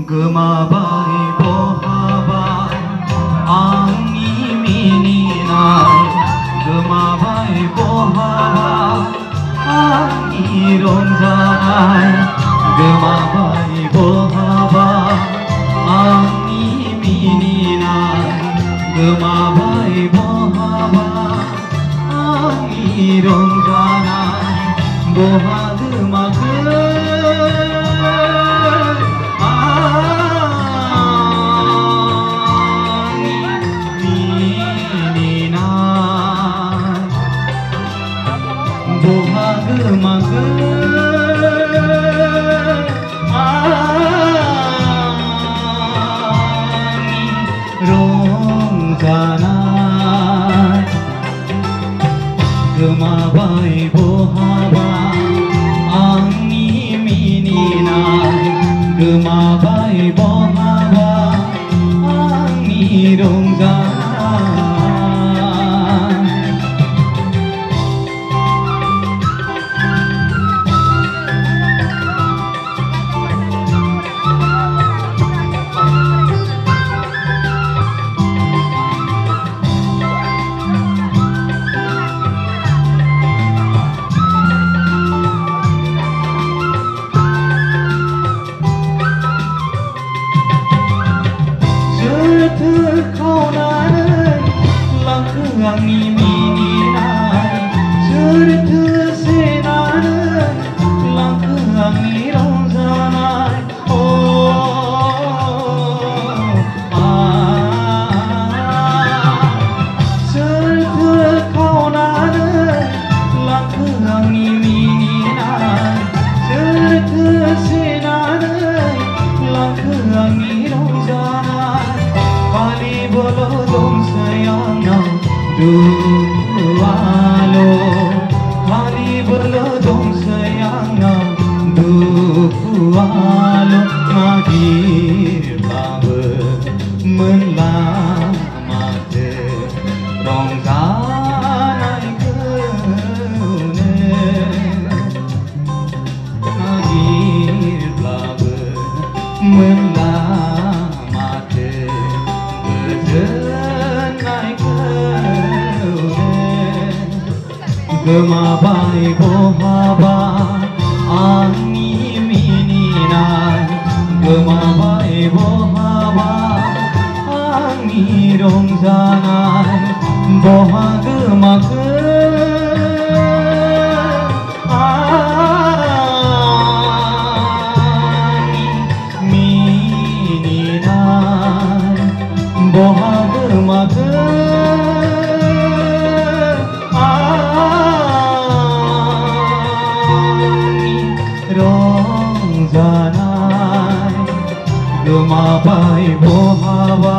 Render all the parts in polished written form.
गोमाबाय बहाबाय आंनि मिनिनाय गोमाबाय बहाबाय आंनि रंजानाय गोमाबाय बहाबाय आंनि मिनिनाय गोमाबाय बहाबाय आंनि रंजानाय बहा गोमाखो बहा गोमाखो आंनि रंजानाय गोमाबाय बहाबा आंनि मिनिनाय गोमाबाय बहाबा आंनि रंजानाय खावनानै लांखो आंनि मिनिनाय सोरथो सेनानै लांखो आंनि रंजानाय सोरथो खावनानै लांखो आंनि मिनिनाय सोरथो सेनानै लांखो आंनि रंजानाय खालि बोलो दंसै आंनाव दुखुआल' खालि बोलो दंसै आंनाव दुखुआल' नागिरब्लाबो मोनला माथो रंजानायखौनो नागिरब्लाबो मोनला गोमाबाय बहाबा आंनि मिनिनाय गोमाबाय बहाबा आंनि रंजानाय बहा गोमाखो आंनि मिनिनाय बहा गोमाखो रंजानाय गोमाबाय बहाबा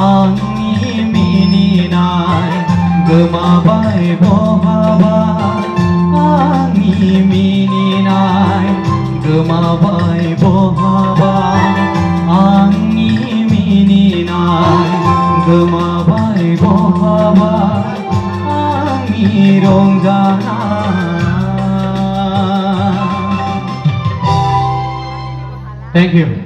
आंनि मिनिनाय गोमाबाय बहाबा आंनि मिनिनाय गोमाबाय बहाबा आंनि मिनिनाय गोमाबाय बहाबा आंनि रंजानाय Thank you.